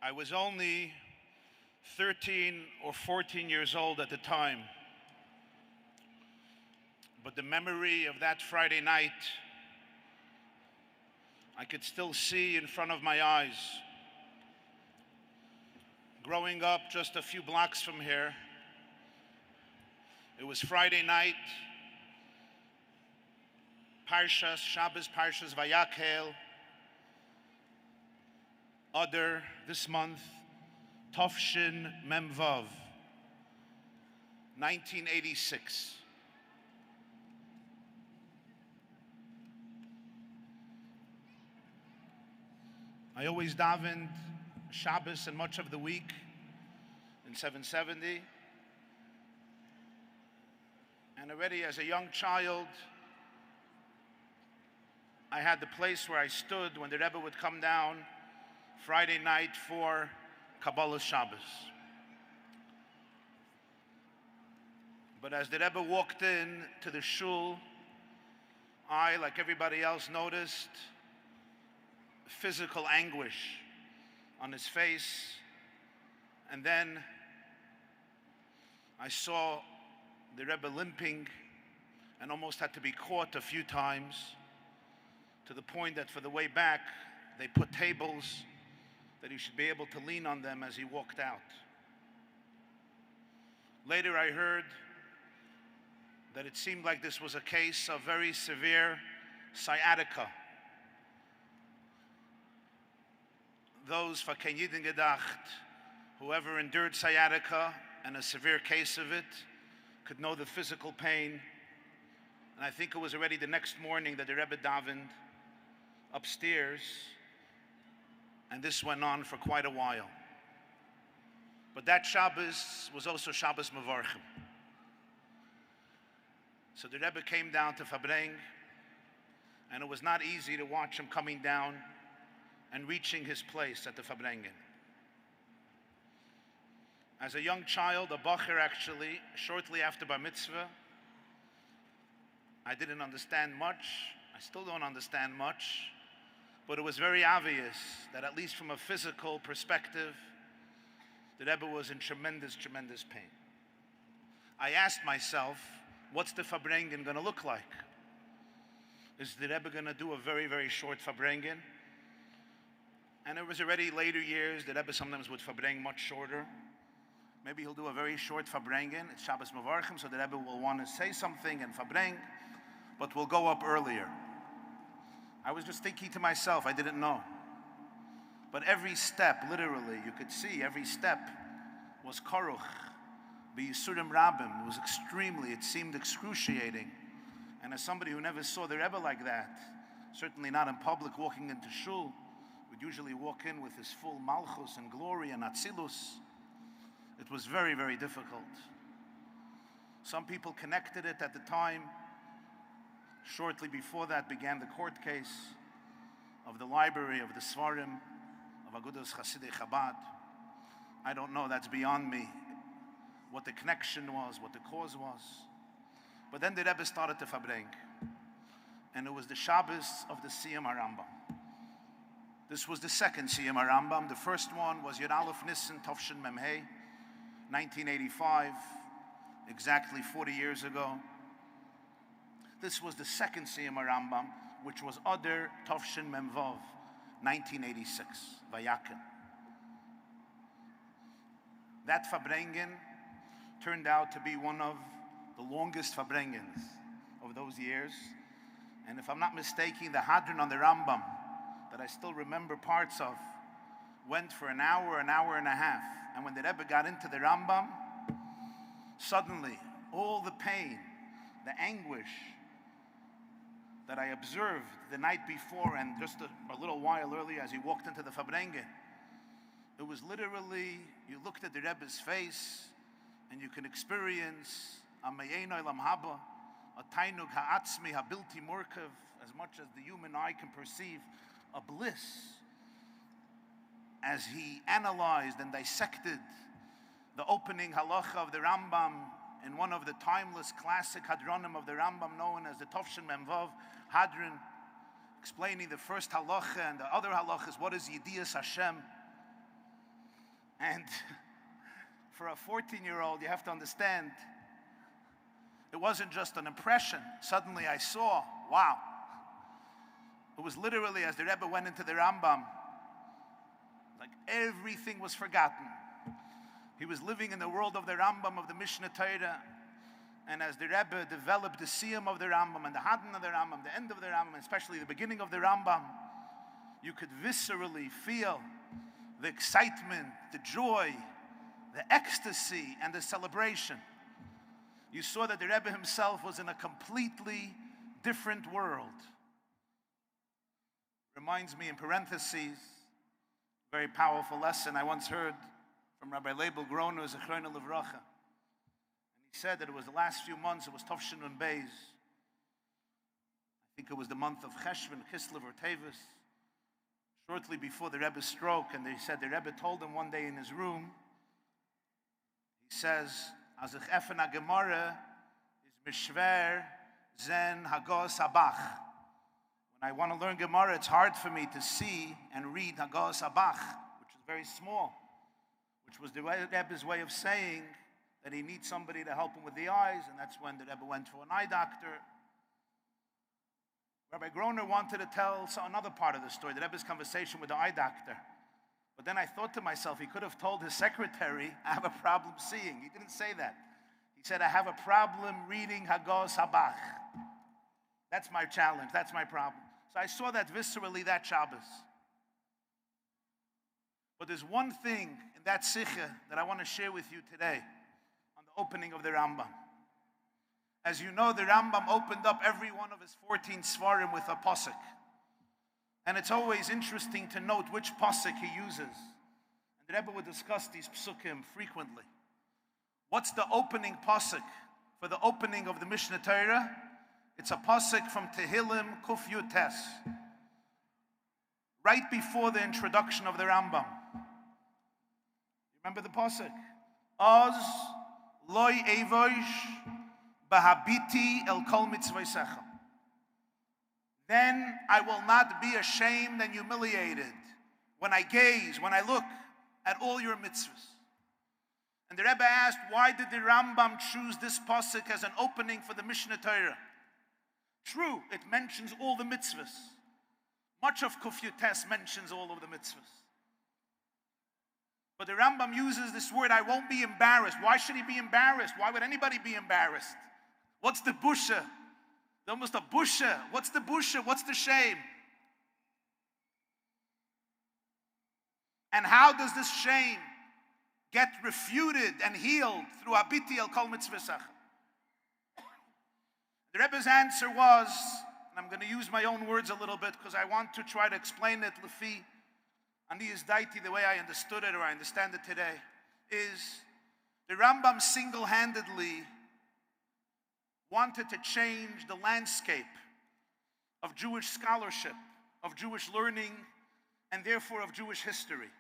I was only 13 or 14 years old at the time, but the memory of that Friday night, I could still see in front of my eyes. Growing up just a few blocks from here, it was Friday night, Parshas Shabbos, Parshas Vayakhel, Adar this month, Tofshin Memvav, 1986. I always davened Shabbos and much of the week in 770. And already as a young child, I had the place where I stood when the Rebbe would come down Friday night for Kabbalah Shabbos. But as the Rebbe walked in to the shul, I, like everybody else, noticed physical anguish on his face. And then I saw the Rebbe limping and almost had to be caught a few times, to the point that for the way back, they put tables that he should be able to lean on them as he walked out. Later I heard that it seemed like this was a case of very severe sciatica. Those Faken Yidin gedacht, whoever endured sciatica and a severe case of it, could know the physical pain. And I think it was already the next morning that the Rebbe davened upstairs, and this went on for quite a while. But that Shabbos was also Shabbos Mevarchim. So the Rebbe came down to Fabrenk, and it was not easy to watch him coming down and reaching his place at the Fabrengen. As a young child, a bacher actually, shortly after Bar Mitzvah, I didn't understand much. I still don't understand much. But it was very obvious that at least from a physical perspective, the Rebbe was in tremendous, tremendous pain. I asked myself, what's the Fabrengen going to look like? Is the Rebbe going to do a very, very short Fabrengen? And it was already later years, the Rebbe sometimes would Fabreng much shorter. Maybe he'll do a very short Fabrengen. It's Shabbos Mevarchim, so the Rebbe will want to say something and Fabreng, but we'll go up earlier. I was just thinking to myself, I didn't know. But every step, literally, you could see every step was koruch, b'yisurim rabim. It was extremely, it seemed excruciating. And as somebody who never saw the Rebbe like that, certainly not in public, walking into shul, would usually walk in with his full malchus and glory and atzilus. It was very, very difficult. Some people connected it at the time. Shortly before that began the court case of the library of the Svarim of Agudas Chasidei Chabad. I don't know, that's beyond me, what the connection was, what the cause was. But then the Rebbe started to Fabrenk, and it was the Shabbos of the Siyum HaRambam. This was the second Siyum HaRambam. The first one was Yud Aleph Nisan Tofshin Memhei, 1985, exactly 40 years ago. This was the second Siyum HaRambam, which was Adar Tofshin Memvav, 1986, Vayakhel. That Fabrengen turned out to be one of the longest Fabrengens of those years. And if I'm not mistaken, the Hadron on the Rambam, that I still remember parts of, went for an hour and a half. And when the Rebbe got into the Rambam, suddenly all the pain, the anguish that I observed the night before and just a little while earlier as he walked into the Fabrengen, it was literally, you looked at the Rebbe's face and you can experience a mayein olam haba, a tainug ha'atzmi habilti murkav, as much as the human eye can perceive, a bliss, as he analyzed and dissected the opening halacha of the Rambam in one of the timeless classic hadronim of the Rambam known as the Tofshin Memvav Hadron, explaining the first halacha and the other halachas, what is Yedias Hashem. And for a 14-year-old, you have to understand, it wasn't just an impression. Suddenly I saw, wow. It was literally, as the Rebbe went into the Rambam, like everything was forgotten. He was living in the world of the Rambam, of the Mishnah Torah. And as the Rebbe developed the Siyum of the Rambam and the Hadin of the Rambam, the end of the Rambam, especially the beginning of the Rambam, you could viscerally feel the excitement, the joy, the ecstasy, and the celebration. You saw that the Rebbe himself was in a completely different world. Reminds me, in parentheses, very powerful lesson I once heard from Rabbi Leibel Groner, Zechrono Livracha. And he said that it was the last few months, it was Tovshin and Beis. I think it was the month of Cheshvan, Kislev, or Tevis, shortly before the Rebbe's stroke. And they said the Rebbe told him one day in his room, he says, "As ich effen a Gemara is mishver zen hagos habach." When I want to learn Gemara, it's hard for me to see and read hagos habach, which is very small, which was the Rebbe's way of saying that he needs somebody to help him with the eyes, and that's when the Rebbe went for an eye doctor. Rabbi Groner wanted to tell another part of the story, the Rebbe's conversation with the eye doctor. But then I thought to myself, he could have told his secretary, "I have a problem seeing." He didn't say that. He said, "I have a problem reading Hagos Habach." That's my challenge. That's my problem. So I saw that viscerally that Shabbos. But there's one thing in that Sikha that I want to share with you today on the opening of the Rambam. As you know, the Rambam opened up every one of his 14 Svarim with a pasuk. And it's always interesting to note which pasuk he uses. And the Rebbe would discuss these psukim frequently. What's the opening pasuk for the opening of the Mishnah Torah? It's a pasuk from Tehillim Kuf Yutes, right before the introduction of the Rambam. Remember the pasuk? Oz loy evoish bahabiti el kol mitzvaysecha. Then I will not be ashamed and humiliated when I gaze, when I look at all your mitzvahs. And the Rebbe asked, why did the Rambam choose this pasuk as an opening for the Mishnah Torah? True, it mentions all the mitzvahs. Much of Kuf Yutes mentions all of the mitzvahs. But the Rambam uses this word, I won't be embarrassed. Why should he be embarrassed? Why would anybody be embarrassed? What's the busha? Almost a busha. What's the busha? What's the shame? And how does this shame get refuted and healed through Abiti El Kol Mitzvah? The Rebbe's answer was, and I'm going to use my own words a little bit because I want to try to explain it Lefi Ani Izdaiti, the way I understood it or I understand it today, is the Rambam single-handedly wanted to change the landscape of Jewish scholarship, of Jewish learning, and therefore of Jewish history.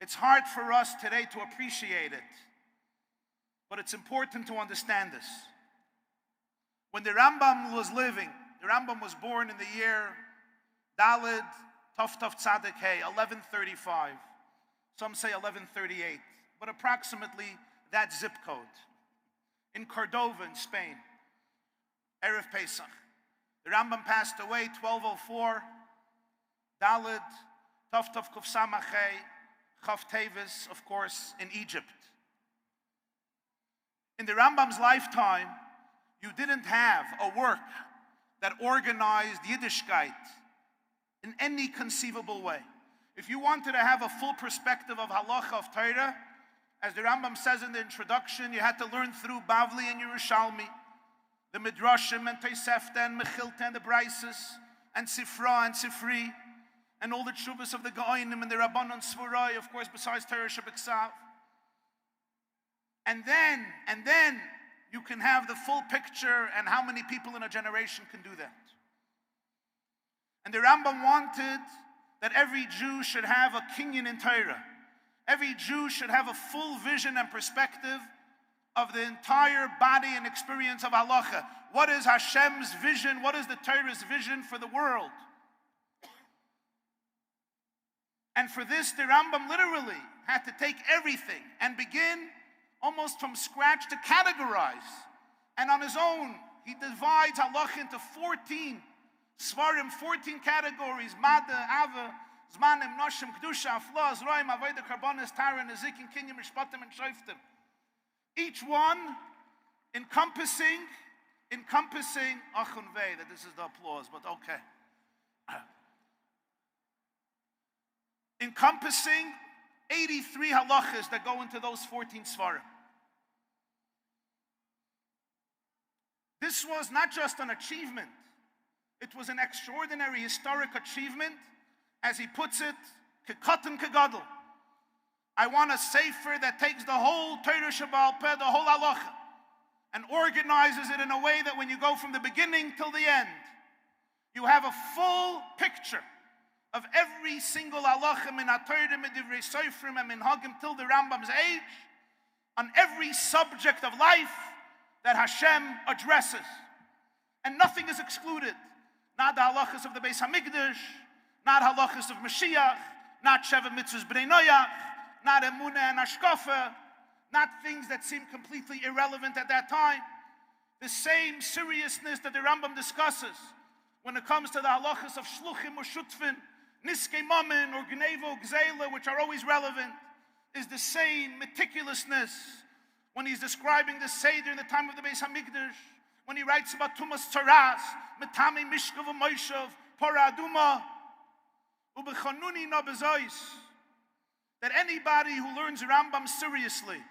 It's hard for us today to appreciate it, but it's important to understand this. When the Rambam was living, the Rambam was born in the year Daled Tov Tzadik Hey, 1135. Some say 1138, but approximately that zip code. In Cordova, in Spain, Erev Pesach. The Rambam passed away 1204, Daled, Tov Kuf Samachay, Chav Tevis, of course, in Egypt. In the Rambam's lifetime, you didn't have a work that organized Yiddishkeit in any conceivable way. If you wanted to have a full perspective of halacha of Torah, as the Rambam says in the introduction, you had to learn through Bavli and Yerushalmi, the Midrashim and Tosefta and Mechilta and the Brises, and Sifra and Sifri, and all the Tshuvas of the Gaonim and the Rabbanon Svurai, of course, besides Torah Shebaal Peh. And then you can have the full picture, and how many people in a generation can do that. And the Rambam wanted that every Jew should have a kinyan in Torah. Every Jew should have a full vision and perspective of the entire body and experience of halacha. What is Hashem's vision? What is the Torah's vision for the world? And for this, the Rambam literally had to take everything and begin almost from scratch to categorize. And on his own, he divides halacha into 14 svarim, 14 categories: Mada, Ava, Zmanim, Noshim, Kedusha, Afla, Zroim, Avodah, Karbonis, Tara, Nezikin, Kinyam, Mishpatim, and Shoftim. Each one encompassing, Achun Vei, that this is the applause, but okay. Encompassing 83 halachas that go into those 14 svarim. This was not just an achievement, it was an extraordinary historic achievement. As he puts it, kekatan kegadol. I want a sefer that takes the whole Torah Shebaal Peh, the whole halacha, and organizes it in a way that when you go from the beginning till the end, you have a full picture of every single halacha min ha-Torah, min divrei sofrim, and min hagim till the Rambam's age, on every subject of life that Hashem addresses. And nothing is excluded. Not the halachas of the Beis HaMikdash, not halachas of Mashiach, not Sheva Mitzvahs B'nai Noach, not Emunah and Ashkafa, not things that seem completely irrelevant at that time. The same seriousness that the Rambam discusses when it comes to the halachas of Shluchim or Shutfin, Niskei Mammon or Gnevo Gzeila, which are always relevant, is the same meticulousness when he's describing the Seder in the time of the Beis HaMikdash, when he writes about Tumas Tzaras, Metami Mishkav Moishav, Para Aduma, Ubechanuni no bezois, that anybody who learns Rambam seriously,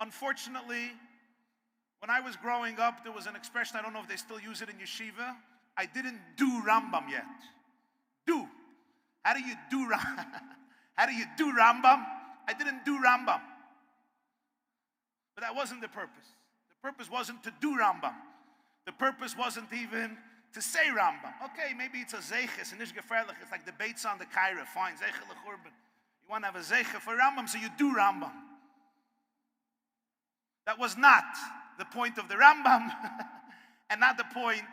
unfortunately, when I was growing up, there was an expression, I don't know if they still use it in yeshiva, I didn't do Rambam yet. Do. How do you do Rambam? I didn't do Rambam. But that wasn't the purpose. The purpose wasn't to do Rambam. The purpose wasn't even to say Rambam. Okay, maybe it's a zeiches, and it's like the Beitz on the Kaira. Fine, zeiche lechurban. You want to have a zeiche for Rambam, so you do Rambam. That was not the point of the Rambam, and not the point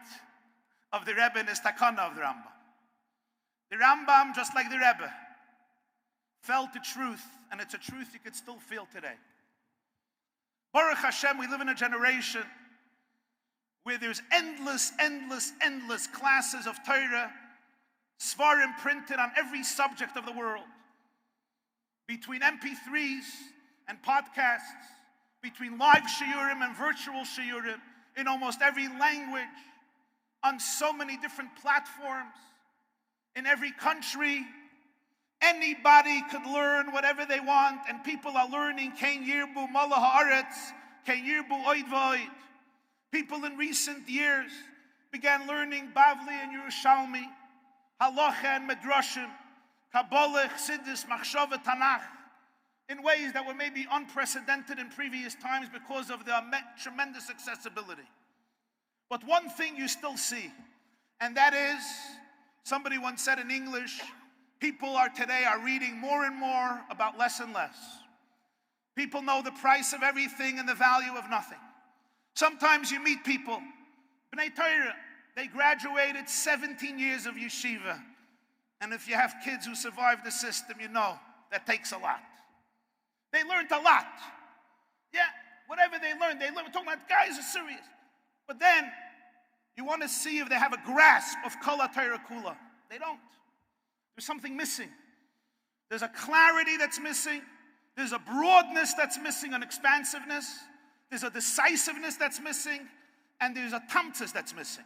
of the Rebbe and his takanah of the Rambam. The Rambam, just like the Rebbe, felt the truth, and it's a truth you could still feel today. Baruch Hashem, we live in a generation where there's endless classes of Torah, svarim printed on every subject of the world. Between MP3s and podcasts, between live shiurim and virtual shiurim, in almost every language, on so many different platforms, in every country, anybody could learn whatever they want, and people are learning Kein Yirbu Mala Haaretz, Kein Yirbu Oid Void. People in recent years began learning Bavli and Yerushalmi, Halacha and Medrashim, Kabbalah, Chassidus, Machshava, Tanakh, in ways that were maybe unprecedented in previous times because of the tremendous accessibility. But one thing you still see, and that is, somebody once said in English, people today are reading more and more about less and less. People know the price of everything and the value of nothing. Sometimes you meet people, B'nai Torah, they graduated 17 years of yeshiva. And if you have kids who survived the system, you know that takes a lot. They learned a lot. Yeah, whatever they learned. We're talking about guys are serious. But then, you want to see if they have a grasp of Kol HaTorah Kula. They don't. There's something missing. There's a clarity that's missing. There's a broadness that's missing, an expansiveness. There's a decisiveness that's missing. And there's a tamtzis that's missing.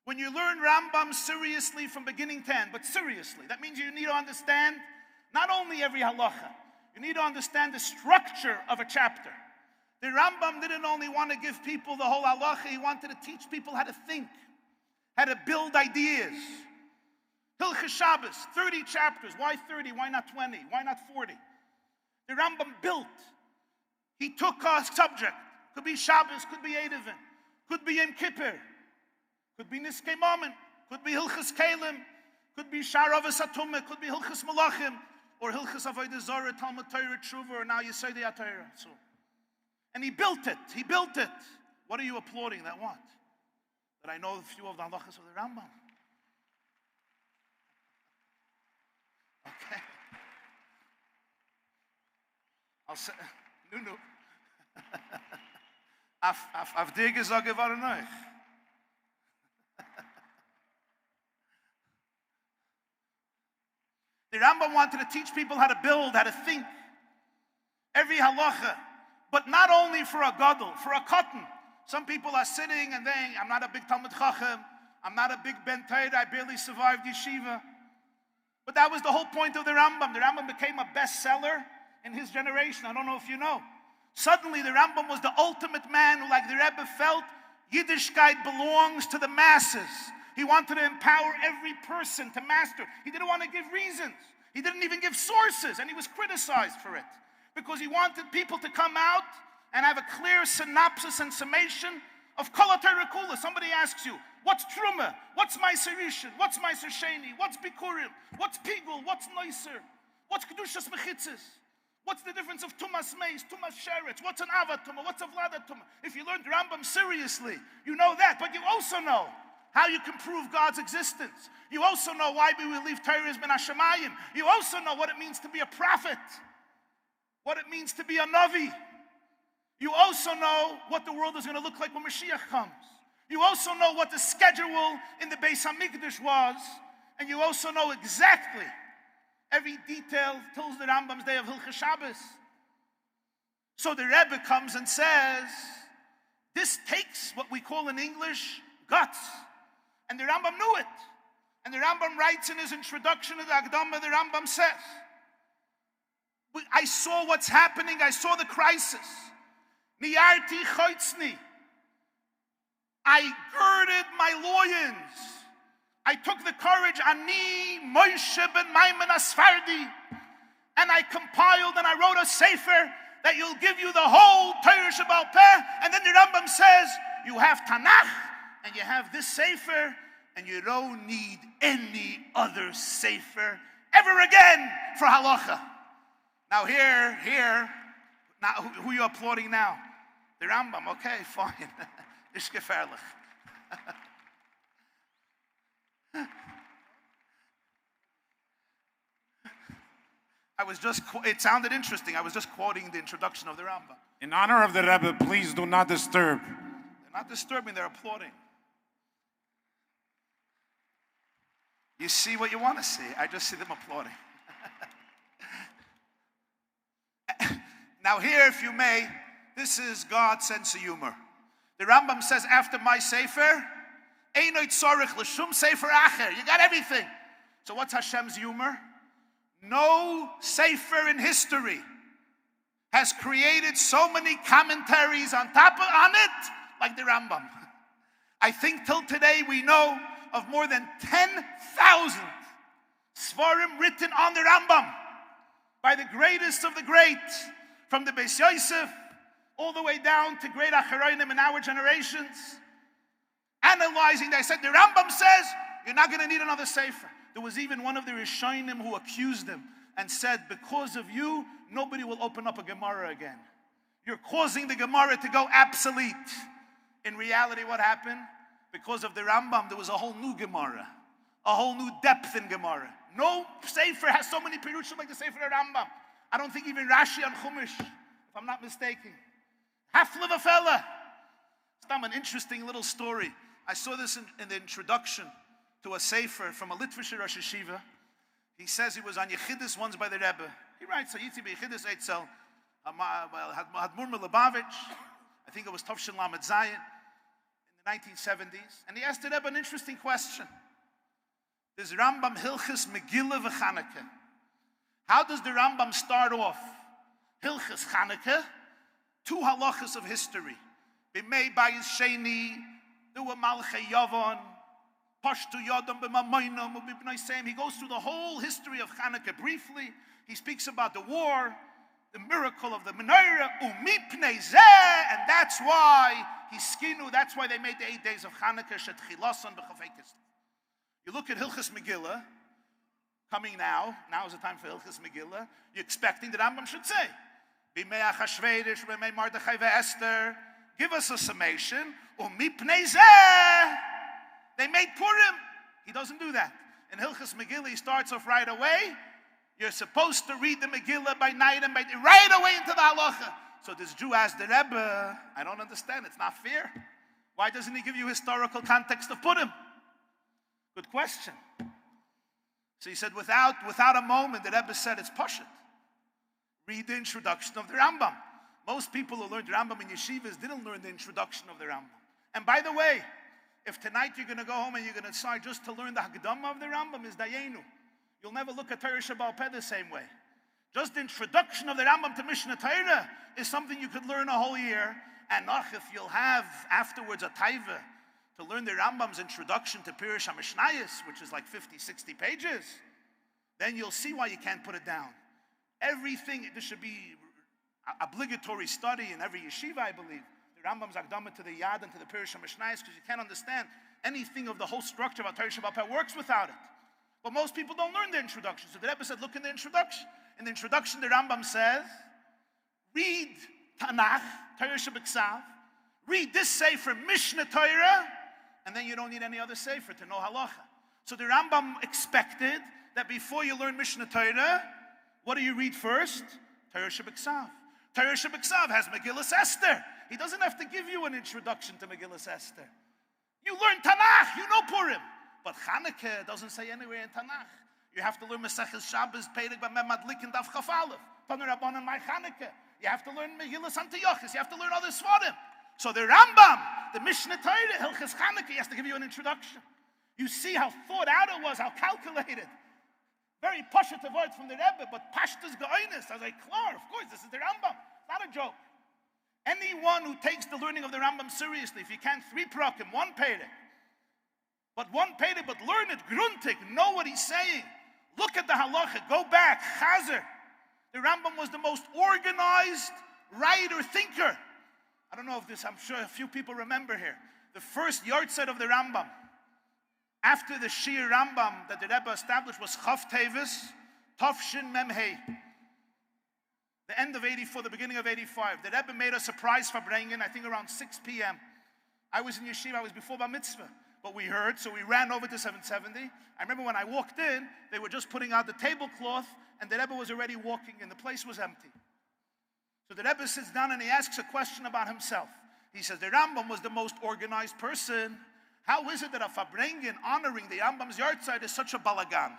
When you learn Rambam seriously from beginning to end, but seriously, that means you need to understand not only every halacha, you need to understand the structure of a chapter. The Rambam didn't only want to give people the whole halacha, he wanted to teach people how to think, how to build ideas. Hilchos Shabbos, 30 chapters. Why 30? Why not 20? Why not 40? The Rambam built. He took a subject. Could be Shabbos, could be Erevin, could be Yom Kippur, could be Niskei Mammon, could be Hilchos Kalim, could be Sharavas Atumah, could be Hilchos Malachim, or Hilchos Avodah Zarah, Talmud Torah, Tshuva, or now Yesodei HaTorah. So, and he built it. He built it. What are you applauding? That what? That I know a few of the halachas of the Rambam. Okay. I'll say, no. Auf dir gesagt geworden euch. The Rambam wanted to teach people how to build, how to think. Every halacha. But not only for a gadol, for a cotton. Some people are sitting and saying, I'm not a big Talmid Chacham, I'm not a big Ben Torah, I barely survived yeshiva. But that was the whole point of the Rambam. The Rambam became a bestseller in his generation. I don't know if you know. Suddenly the Rambam was the ultimate man who, like the Rebbe, felt Yiddishkeit belongs to the masses. He wanted to empower every person to master. He didn't want to give reasons. He didn't even give sources, and he was criticized for it. Because he wanted people to come out and have a clear synopsis and summation of Kol HaTorah Kula. Somebody asks you, what's Truma? What's Meiser Rishon? What's Meiser Sheni? What's Bikurim? What's Pigul? What's Noiser? What's Kedushas Mechitzis? What's the difference of Tumas Meis, Tumas Sheretz? What's an Ava Tumah? What's a Vlada Tumah? If you learned Rambam seriously, you know that. But you also know how you can prove God's existence. You also know why we will leave Torah min hashamayim. You also know what it means to be a prophet. What it means to be a Navi. You also know what the world is going to look like when Mashiach comes. You also know what the schedule in the Beis HaMikdash was. And you also know exactly every detail till the Rambam's day of Hilchos Shabbos. So the Rebbe comes and says, this takes what we call in English guts. And the Rambam knew it. And the Rambam writes in his introduction to the Akdama, the Rambam says, I saw what's happening. I saw the crisis. Niyarti choitzni. I girded my loins. I took the courage, Ani Moshe ben Maimon Asfardi, and I compiled and I wrote a sefer that will give you the whole Torah Shebaal Peh. And then the Rambam says, you have Tanakh, and you have this sefer, and you don't need any other sefer ever again for halacha. Now here, now who are you applauding now? The Rambam, okay, fine. Ish gefährlich. It sounded interesting. I was just quoting the introduction of the Rambam. In honor of the Rebbe, please do not disturb. They're not disturbing, they're applauding. You see what you want to see. I just see them applauding. Now here, if you may, this is God's sense of humor. The Rambam says, after my sefer, Einoit Tzorich L'Shum Sefer Acher. You got everything. So what's Hashem's humor? No sefer in history has created so many commentaries on it like the Rambam. I think till today we know of more than 10,000 Svarim written on the Rambam by the greatest of the great, from the Beis Yosef all the way down to great Acharonim in our generations. Analyzing, they said, the Rambam says, you're not going to need another sefer. There was even one of the Rishonim who accused him and said, because of you, nobody will open up a Gemara again. You're causing the Gemara to go obsolete. In reality, what happened? Because of the Rambam, there was a whole new Gemara, a whole new depth in Gemara. No sefer has so many pirushim like the sefer of Rambam. I don't think even Rashi on Chumash, if I'm not mistaken. Half of a fella. It's an interesting little story. I saw this in the introduction to a sefer from a Litvisher Rosh Yeshiva. He says he was on Yechidus once by the Rebbe. He writes, Hayiti B'Yechidus Eitzel, Hadmur Melubavitch, I think it was Tovshin Lamed Zayin, in the 1970s. And he asked the Rebbe an interesting question. There's Rambam Hilchis Megillah v'Chanukah. How does the Rambam start off? Hilchis Chanukah, two halachas of history. B'mei Bayis Sheni, there were Malchei Yavon, Pashtu Yodam b'Mamoinam u'b'Bnei Seim. He goes through the whole history of Chanukah briefly. He speaks about the war, the miracle of the menorah, u'mipnei zeh, and that's why hiskinu. That's why they made the 8 days of Chanukah shetchilason b'chafei kislev. You look at Hilchis Megillah, coming now. Now is the time for Hilchis Megillah. You're expecting that Rambam should say, B'mei Achashverosh, b'mei Mordechai ve'Esther. Give us a summation. U'mipnei zeh. They made Purim. He doesn't do that. In Hilchis Megillah, he starts off right away. You're supposed to read the Megillah by night and right away into the halacha. So this Jew asked the Rebbe, I don't understand, it's not fair. Why doesn't he give you historical context of Purim? Good question. So he said, without a moment, the Rebbe said, it's Pashut. Read the introduction of the Rambam. Most people who learned Rambam in yeshivas didn't learn the introduction of the Rambam. And by the way, if tonight you're going to go home and you're going to decide just to learn the Hagdama of the Rambam, is Dayenu. You'll never look at Torah Shebaal Peh the same way. Just the introduction of the Rambam to Mishnah Torah is something you could learn a whole year. And if you'll have afterwards a taiva to learn the Rambam's introduction to Pirush HaMishnayos, which is like 50, 60 pages, then you'll see why you can't put it down. Everything, this should be obligatory study in every yeshiva, I believe. The Rambam's Akdama to the Yad and to the Pirush HaMishnayos, because you can't understand anything of the whole structure of Torah Shebaal Peh works without it. But most people don't learn the introduction. So the Rebbe said, look in the introduction. In the introduction, the Rambam says, read Tanakh, Torah Shebiksav, read this sefer Mishnah Torah, and then you don't need any other sefer to know halacha. So the Rambam expected that before you learn Mishnah Torah, what do you read first? Torah Shebiksav. Torah Shebiksav has Megillas Esther. He doesn't have to give you an introduction to Megillas Esther. You learn Tanakh, you know Purim. But Chanukah doesn't say anywhere in Tanakh. You have to learn Maseches Shabbos, Perek B'Mem Madlik and Daf Chaf Aleph. Tanu Rabbanan my Chanukah. You have to learn Megillas Antiochus. You have to learn other Svarim. So the Rambam, the Mishnah Torah, Hilchas Chanukah, he has to give you an introduction. You see how thought out it was, how calculated. Very pashut word from the Rebbe, but pashtas ge'onis. I was like, klar, of course, this is the Rambam. It's not a joke. Anyone who takes the learning of the Rambam seriously, if you can't 3 prakim, 1 perek, but 1 perek, but learn it, gruntig, know what he's saying. Look at the halacha, go back, chazer. The Rambam was the most organized writer, thinker. I don't know if this, I'm sure a few people remember here. The first yahrzeit of the Rambam, after the Shir Rambam that the Rebbe established, was Chav Tevis, Tafshin Memhei. The end of 84, the beginning of 85. The Rebbe made a surprise farbrengen, I think around 6 p.m. I was in yeshiva, I was before Bar Mitzvah. But we heard, so we ran over to 770. I remember when I walked in, they were just putting out the tablecloth, and the Rebbe was already walking in. The place was empty. So the Rebbe sits down and he asks a question about himself. He says, the Rambam was the most organized person. How is it that a farbrengen honoring the Rambam's yahrzeit is such a balagan?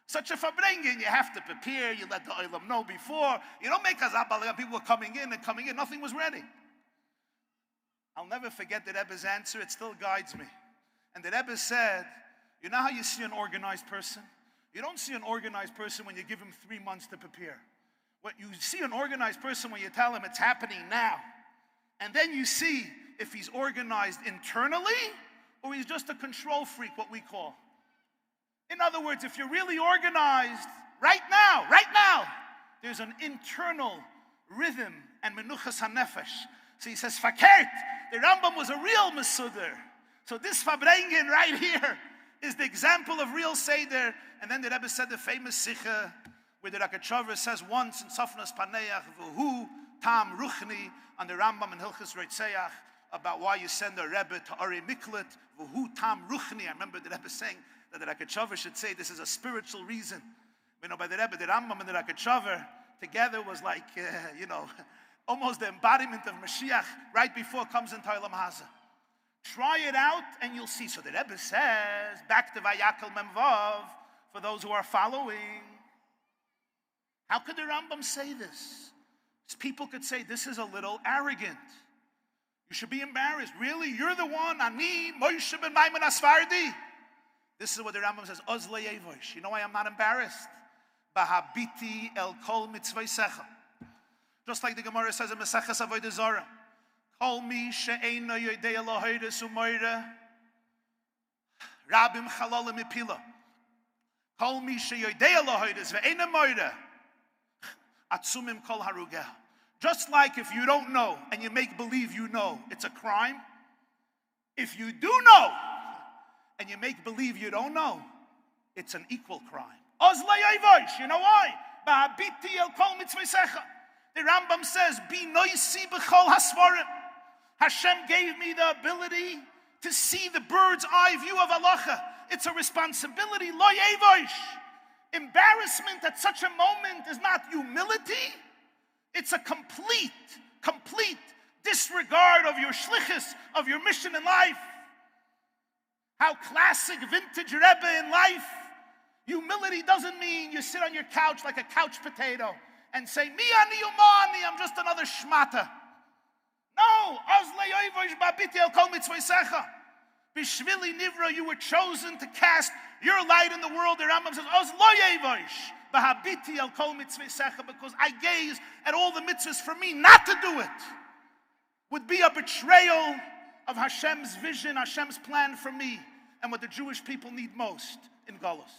Such a farbrengen, you have to prepare, you let the olam know before. You don't make us a balagan. People were coming in, nothing was ready. I'll never forget the Rebbe's answer. It still guides me. And the Rebbe said, you know how you see an organized person? You don't see an organized person when you give him 3 months to prepare. What you see an organized person when you tell him it's happening now. And then you see if he's organized internally or he's just a control freak, what we call. In other words, if you're really organized right now, there's an internal rhythm and menuchas hanefesh. So he says, fakert, the Rambam was a real Mesuder. So this farbrengen right here is the example of real Seder. And then the Rebbe said the famous Sikha, where the Rakatchover says once in Sofnas Paneach, V'hu tam ruchni, on the Rambam and Hilchas Reitzeach, about why you send a Rebbe to Ari Miklet, V'hu tam ruchni. I remember the Rebbe saying that the Rakatchover should say this is a spiritual reason. You know, by the Rebbe, the Rambam and the Rakatchover together was like, almost the embodiment of Mashiach right before it comes into Olam Hazeh. Try it out and you'll see. So the Rebbe says, back to Vayakal Memvav, for those who are following. How could the Rambam say this? People could say this is a little arrogant. You should be embarrassed. Really? You're the one, Ani, Moshe ben Maimon Asfardi? This is what the Rambam says, Ozle Yevosh. You know why I'm not embarrassed? Bahabiti el kol mitzvaysecha. Just like the Gemara says in Maseches Avodah Zarah, Kol mi she'eino yodei Eloheides u'moira, Rabim chalala mipila. Kol mi she'yodei Eloheides ve'eino moira, Atzumim kol harugah. Just like if you don't know and you make believe you know, it's a crime. If you do know and you make believe you don't know, it's an equal crime. Ozle Yevosh. You know why? Bahabiti el kol mitzvaysecha. The Rambam says, Bi noisi b'chol hasvarim. Hashem gave me the ability to see the bird's eye view of halacha. It's a responsibility. Lo yevosh. Embarrassment at such a moment is not humility. It's a complete disregard of your shlichus, of your mission in life. How classic vintage Rebbe in life. Humility doesn't mean you sit on your couch like a couch potato and say, Mi ani umani, I'm just another shmata. No, Bishvili Nivra, you were chosen to cast your light in the world. The Rambam says, because I gaze at all the mitzvahs. For me not to do it would be a betrayal of Hashem's vision, Hashem's plan for me, and what the Jewish people need most in Galus.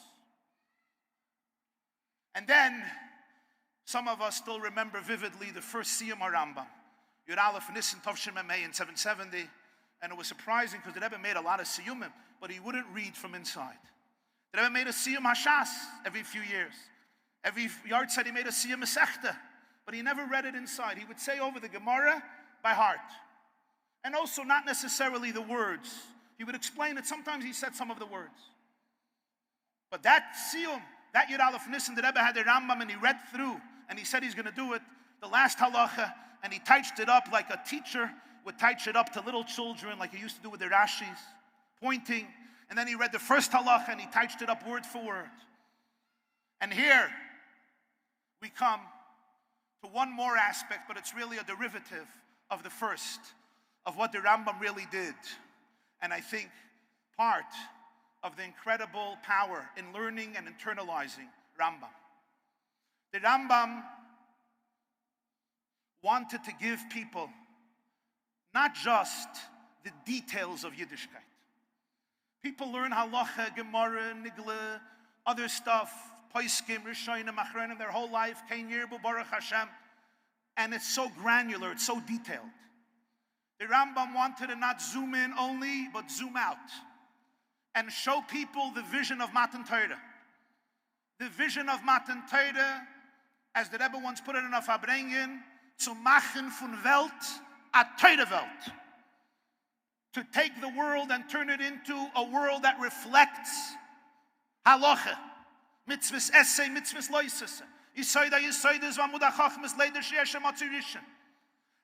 And then, some of us still remember vividly the first Siyum HaRambam, Yud Aleph Nisan Tovshin Memei in 770, and it was surprising because the Rebbe made a lot of Siyumim, but he wouldn't read from inside. The Rebbe made a Siyum HaShas every few years. Every yard said he made a Siyum Masechta, but he never read it inside. He would say over the Gemara by heart, and also not necessarily the words. He would explain it. Sometimes he said some of the words. But that Siyum, that Yud Aleph Nisan, the Rebbe had the Rambam and he read through, and he said he's going to do it, the last halacha, and he touched it up like a teacher would touch it up to little children, like he used to do with the Rashis, pointing. And then he read the first halacha and he touched it up word for word. And here we come to one more aspect, but it's really a derivative of the first, of what the Rambam really did. And I think part of the incredible power in learning and internalizing Rambam. The Rambam wanted to give people not just the details of Yiddishkeit. People learn halacha, Gemara, Nigla, other stuff, Poiskim, Rishonim, Achronim, their whole life, Kein Yirbu, Baruch Hashem, and it's so granular, it's so detailed. The Rambam wanted to not zoom in only, but zoom out and show people the vision of Matan Torah. The vision of Matan Torah, as the Rebbe once put it in a Fabrengen, zu machen von Welt a Torah Welt. To take the world and turn it into a world that reflects halacha, mitzvahs essay, mitzvahs loisese, yisoida yisoides v'amud hachachmas leider she'eshem atzirishin.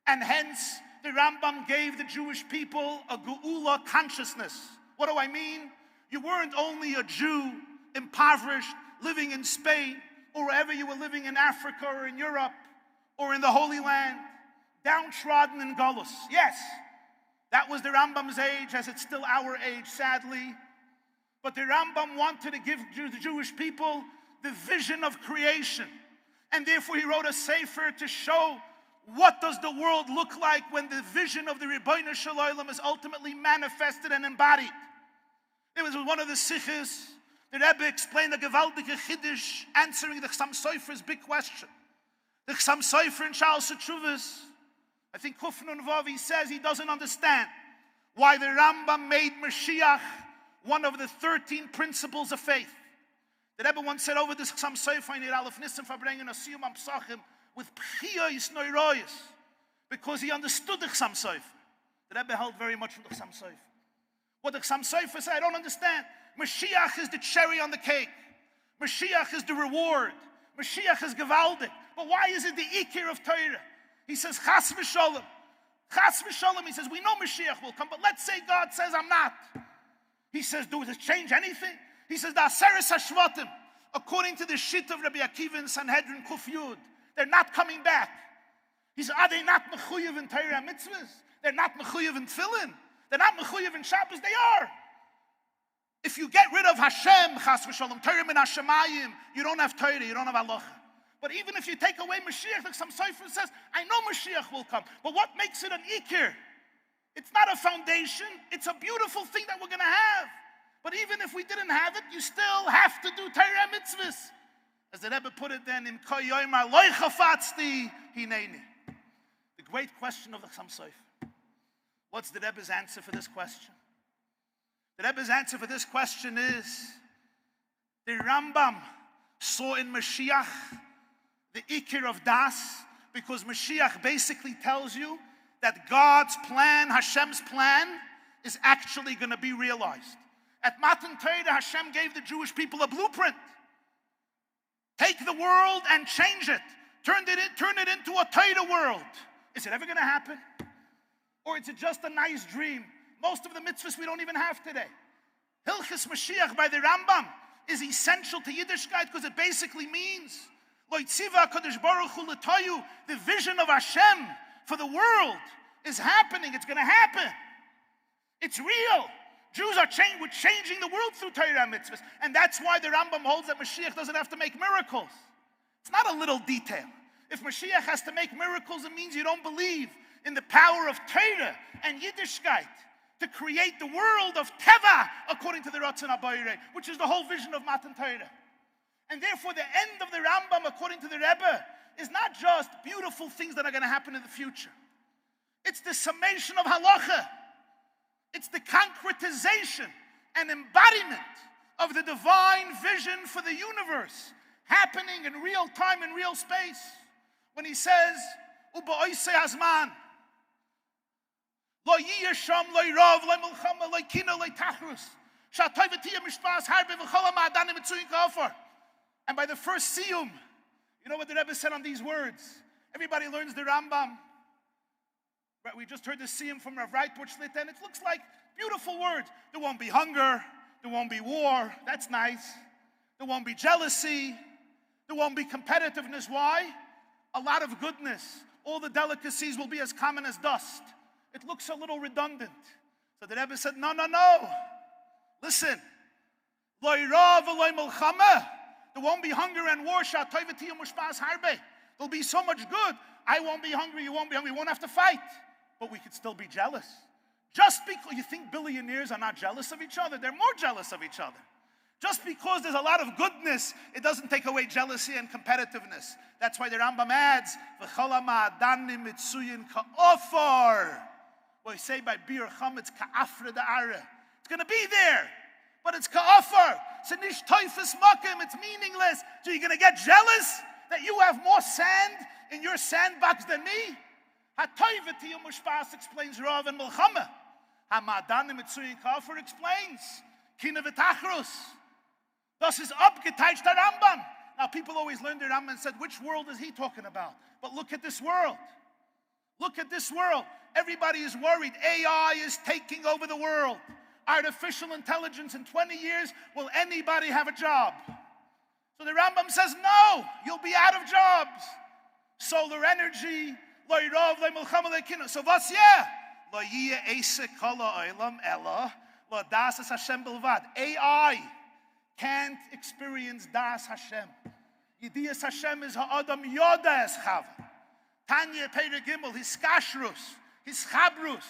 And hence, the Rambam gave the Jewish people a geula consciousness. What do I mean? You weren't only a Jew, impoverished, living in Spain, or wherever you were living in Africa or in Europe, or in the Holy Land, downtrodden in Galus. Yes, that was the Rambam's age, as it's still our age, sadly. But the Rambam wanted to give the Jewish people the vision of creation. And therefore he wrote a sefer to show what does the world look like when the vision of the Rebbeinu Shalom is ultimately manifested and embodied. It was one of the sikhs, the Rebbe explained the gewaltige Chiddush, answering the Chassam Sofer's big question. The Chassam Sofer in Charles Setshuvas, I think Kufnun Vav, he says he doesn't understand why the Rambam made Mashiach one of the 13 principles of faith. The Rebbe once said over this Chassam Sofer in Aleph Nissen Fabrengen Siyum Psachim with Pchiyos Noiroyos, because he understood the Chassam Sofer. The Rebbe held very much from the Chassam Sofer. What the Chassam Sofer said, I don't understand. Mashiach is the cherry on the cake. Mashiach is the reward. Mashiach is gewaldig. But why is it the ikir of Torah? He says, Chas v'sholem. Chas v'sholem, he says, we know Mashiach will come, but let's say God says I'm not. He says, does it change anything? He says, the Aseres HaShvatim, according to the shit of Rabbi Akiva in Sanhedrin Kuf Yud, they're not coming back. He says, are they not mechuyev in Torah mitzvahs? They're not mechuyev in tefillin. They're not mechuyev in Shabbos. They are. If you get rid of Hashem, Chas v'sholem, Torah min Hashemayim, you don't have Torah, you don't have halacha. But even if you take away Mashiach, like some Sefer says, I know Mashiach will come. But what makes it an ikir? It's not a foundation. It's a beautiful thing that we're going to have. But even if we didn't have it, you still have to do Torah mitzvahs. As the Rebbe put it then, Im ko yoymar lo chafatzti hineni. The great question of the Chassam Sofer. What's the Rebbe's answer for this question? The Rebbe's answer for this question is, the Rambam saw in Mashiach the ikir of das, because Mashiach basically tells you that God's plan, Hashem's plan, is actually going to be realized. At Matan Torah, Hashem gave the Jewish people a blueprint. Take the world and change it. Turn it into a Torah world. Is it ever going to happen? Or is it just a nice dream? Most of the mitzvahs we don't even have today. Hilchas Mashiach by the Rambam is essential to Yiddishkeit because it basically means the vision of Hashem for the world is happening. It's going to happen. It's real. Jews are we're changing the world through Torah mitzvahs. And that's why the Rambam holds that Mashiach doesn't have to make miracles. It's not a little detail. If Mashiach has to make miracles, it means you don't believe in the power of Torah and Yiddishkeit to create the world of Teva according to the Ratzon HaBorei, which is the whole vision of Matan Torah. And therefore, the end of the Rambam, according to the Rebbe, is not just beautiful things that are going to happen in the future. It's the summation of halacha. It's the concretization and embodiment of the divine vision for the universe happening in real time and real space. When he says, "U'ba'osei hazman, lo yiyasham, lo yirav, lo milchama, lo kina, lo tachrus, sha'atoi v'tiyah mishpas harbe v'chol ha'ma'adanim mitzuyin ka'ofer." And by the first Siyum, you know what the Rebbe said on these words? Everybody learns the Rambam. Right, we just heard the Siyum from Rav Reitwurch, and it looks like beautiful words. There won't be hunger. There won't be war. That's nice. There won't be jealousy. There won't be competitiveness. Why? A lot of goodness. All the delicacies will be as common as dust. It looks a little redundant. So the Rebbe said, no. Listen. Lo yirav v'lo milchama. There won't be hunger and war. Sha'atoi v'tiyah mishpas harbe. There'll be so much good. I won't be hungry. You won't be hungry. We won't have to fight. But we could still be jealous. Just because you think billionaires are not jealous of each other, they're more jealous of each other. Just because there's a lot of goodness, it doesn't take away jealousy and competitiveness. That's why the Rambam adds, "V'chol ha'ma'adanim mitzuyin ka'ofer." Well, you say by bir chametz ka'afre da'ara. It's going to be there, but it's ka'ofer. It's a nish toifus makim. It's meaningless. So you're going to get jealous that you have more sand in your sandbox than me? Ha'toivetiyah mushpas explains Rav and Milchama. Ha'ma'adanim mitzuyin ka'ofer explains kina v'tachrus. Thus is abgeteicht the Rambam. Now people always learn the Rambam and said, which world is he talking about? But look at this world. Look at this world. Everybody is worried. AI is taking over the world. Artificial intelligence in 20 years, will anybody have a job? So the Rambam says, no, you'll be out of jobs. Solar energy, lo yirav, lo milchama, lo kina. So what's Lo yiyeh eisek kol ha'olam ela, lo das es Hashem bilvad. AI can't experience das Hashem. Yidiyas Hashem is ha'adam yoda es chav. Tanya Peter Gimel, his kashrus, his chabrus,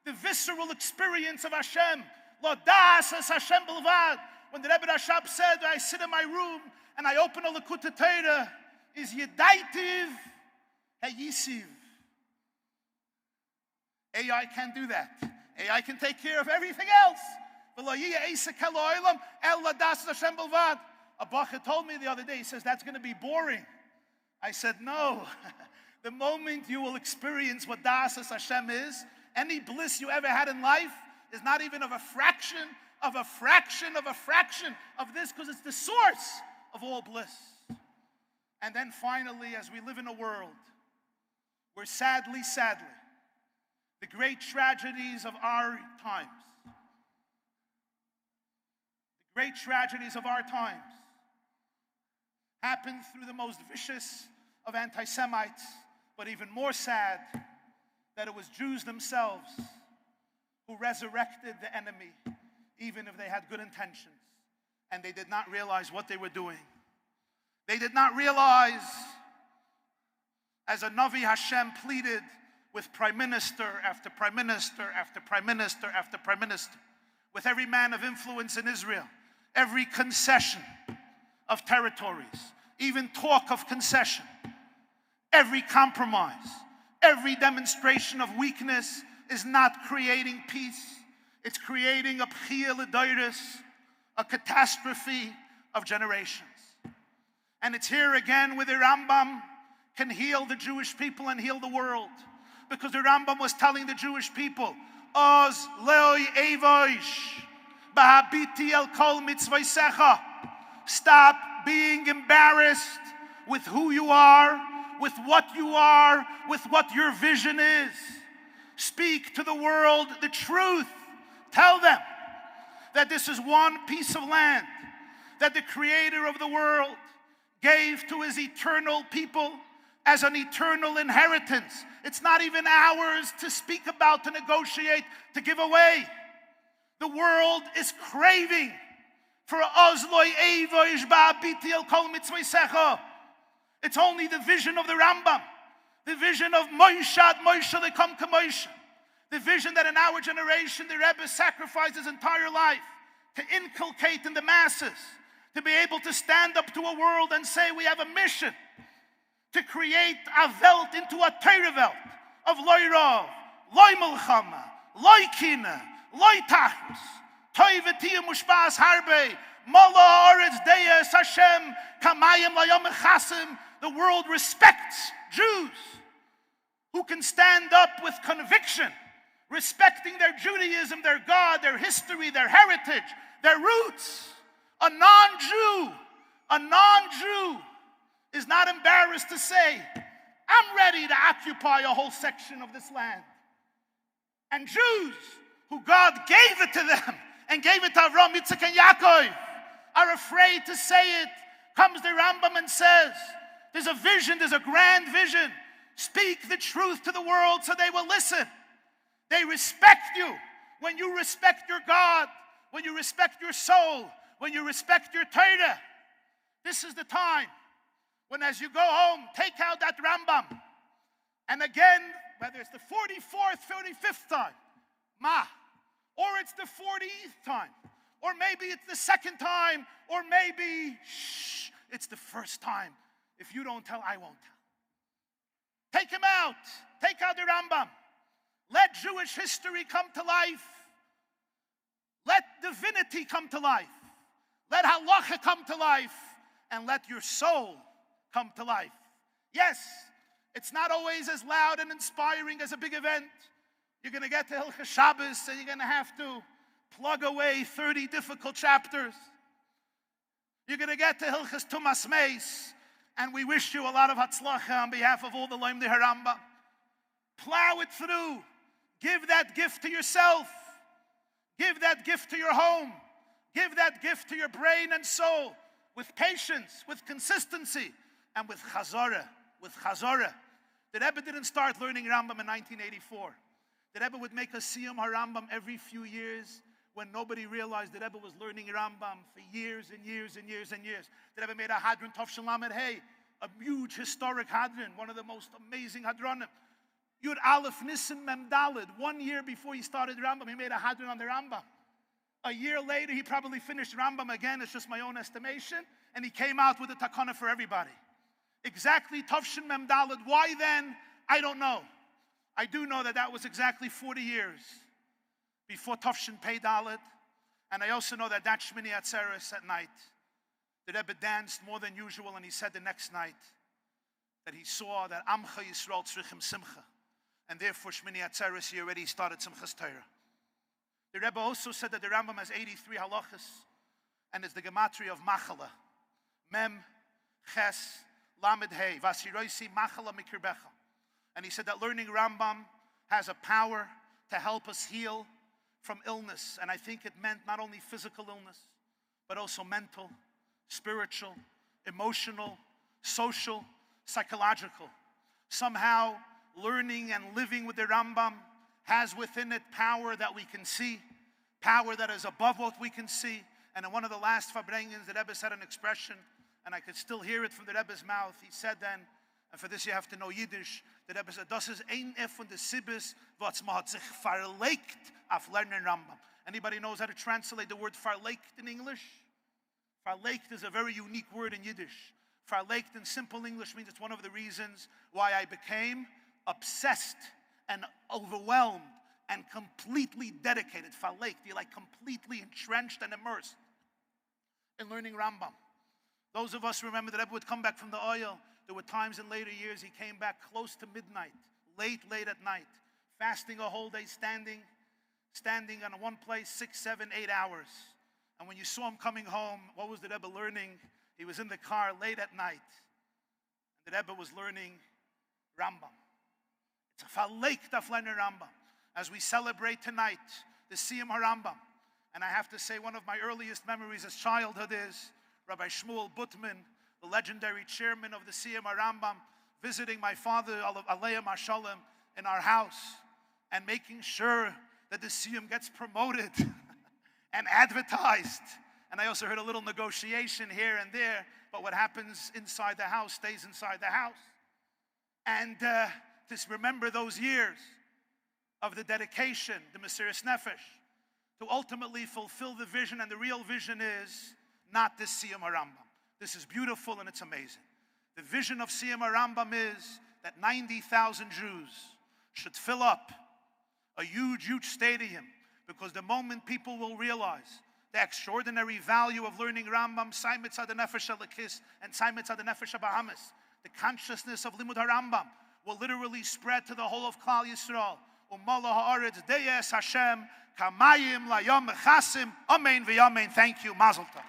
the visceral experience of Hashem. Lo das es Hashem bilvad. When the Rebbe Rashab said, I sit in my room and I open a Likutei Torah, is yedaitiv hayisiv. AI can't do that. AI can take care of everything else. A bacher told me the other day, he says, that's going to be boring. I said, no. The moment you will experience what Das Hashem is, any bliss you ever had in life is not even of a fraction of a fraction of a fraction of this, because it's the source of all bliss. And then finally, as we live in a world where sadly, the great tragedies of our times, happen through the most vicious of anti-Semites, but even more sad that it was Jews themselves who resurrected the enemy, even if they had good intentions, and they did not realize what they were doing. They did not realize, as a Navi Hashem pleaded with prime minister after prime minister after prime minister after prime minister, with every man of influence in Israel, every concession of territories, even talk of concession, every compromise, every demonstration of weakness is not creating peace. It's creating a b'chia l'doros, a catastrophe of generations. And it's here again where the Rambam can heal the Jewish people and heal the world. Because the Rambam was telling the Jewish people, Oz leoi evoish, b'habiti el kol mitzvaysecha. Stop being embarrassed with who you are, with what you are, with what your vision is. Speak to the world the truth. Tell them that this is one piece of land that the Creator of the world gave to His eternal people as an eternal inheritance. It's not even ours to speak about, to negotiate, to give away. The world is craving for Ozloi Evo Ishba Biti El Kol Mitzvah. It's only the vision of the Rambam, the vision of Moshe Lekom Moshe, the vision that in our generation the Rebbe sacrificed his entire life to inculcate in the masses, to be able to stand up to a world and say we have a mission to create a Welt into a Torah Welt of Loi Rov, Loi Milchama, Loi Kina, Loi Tachus, Toi V'Tiyah Mushbas Harbe, Mala Oretz Deis Hashem, Kamayim Layom Echasim. The world respects Jews who can stand up with conviction, respecting their Judaism, their God, their history, their heritage, their roots. A non-Jew is not embarrassed to say, I'm ready to occupy a whole section of this land. And Jews, who God gave it to them and gave it to Avraham, Yitzchak, and Yaakov, are afraid to say it. Comes the Rambam and says, there's a vision, there's a grand vision. Speak the truth to the world so they will listen. They respect you when you respect your God, when you respect your soul, when you respect your Torah. This is the time when, as you go home, take out that Rambam. And again, whether it's the 44th, 45th time, or it's the 40th time, or maybe it's the second time, or maybe, it's the first time. If you don't tell, I won't tell. Take him out. Take out the Rambam. Let Jewish history come to life. Let divinity come to life. Let halacha come to life. And let your soul come to life. Yes, it's not always as loud and inspiring as a big event. You're going to get to Erev Shabbos and you're going to have to plug away 30 difficult chapters. You're going to get to Hilchas Tumas Meis, and we wish you a lot of hatzlacha on behalf of all the Talmidei HaRambam. Plow it through. Give that gift to yourself. Give that gift to your home. Give that gift to your brain and soul with patience, with consistency, and with chazorah. The Rebbe didn't start learning Rambam in 1984. The Rebbe would make a Siyum HaRambam every few years when nobody realized the Rebbe was learning Rambam for years and years and years and years. The Rebbe made a Hadron Tov Lamed Hey, a huge historic Hadron, one of the most amazing Hadronim. Yud Aleph Nisim Mem Daled. 1 year before he started Rambam, he made a Hadron on the Rambam. A year later, he probably finished Rambam again, it's just my own estimation, and he came out with a takanah for everybody. Exactly Tavshin Mem Daled. Why then? I don't know. I do know that was exactly 40 years before Tavshin Pei Daled, and I also know that Shmini Atzeres at night, the Rebbe danced more than usual, and he said the next night that he saw that Amcha Yisrael Tzrichim Simcha, and therefore Shmini Atzeres he already started Simchas Torah. The Rebbe also said that the Rambam has 83 halachas, and it's the gematria of Machala. Mem, Ches, Lamed Hey, Vasiroisi Machala Mikirbecha. And he said that learning Rambam has a power to help us heal from illness. And I think it meant not only physical illness, but also mental, spiritual, emotional, social, psychological. Somehow, learning and living with the Rambam has within it power that we can see, power that is above what we can see. And in one of the last Farbrengens, the Rebbe said an expression, and I could still hear it from the Rebbe's mouth. He said then, and for this you have to know Yiddish, the Rebbe said, das ist ein von der Sibes, was man hat sich verlegt auf lernen Rambam. Anybody knows how to translate the word verlegt in English? Verlegt is a very unique word in Yiddish. Verlegt in simple English means it's one of the reasons why I became obsessed and overwhelmed and completely dedicated. Verlegt, you're like completely entrenched and immersed in learning Rambam. Those of us remember that Rebbe would come back from the oil. There were times in later years he came back close to midnight, late at night, fasting a whole day, standing on one place 6, 7, 8 hours. And when you saw him coming home, what was the Rebbe learning? He was in the car late at night. The Rebbe was learning Rambam. It's a verlegt auf lernen Rambam. As we celebrate tonight, the Siyum HaRambam. And I have to say, one of my earliest memories as childhood is Rabbi Shmuel Butman, the legendary chairman of the Siyum HaRambam, visiting my father, Aleim HaShalom, in our house and making sure that the Siyum gets promoted and advertised. And I also heard a little negotiation here and there, but what happens inside the house stays inside the house. And to remember those years of the dedication, the Mesiras Nefesh, to ultimately fulfill the vision, and the real vision is not this Siyum HaRambam. This is beautiful and it's amazing. The vision of Siyum HaRambam is that 90,000 Jews should fill up a huge, huge stadium, because the moment people will realize the extraordinary value of learning Rambam, Sai Mitzad HaNefesh HaLekis and Sai Mitzad HaNefesh HaBahamis, the consciousness of Limud HaRambam will literally spread to the whole of Klal Yisrael. Umala ha'aretz deyes Hashem kamayim layom mechasim. Amen v'yamen. Thank you. Mazel tov.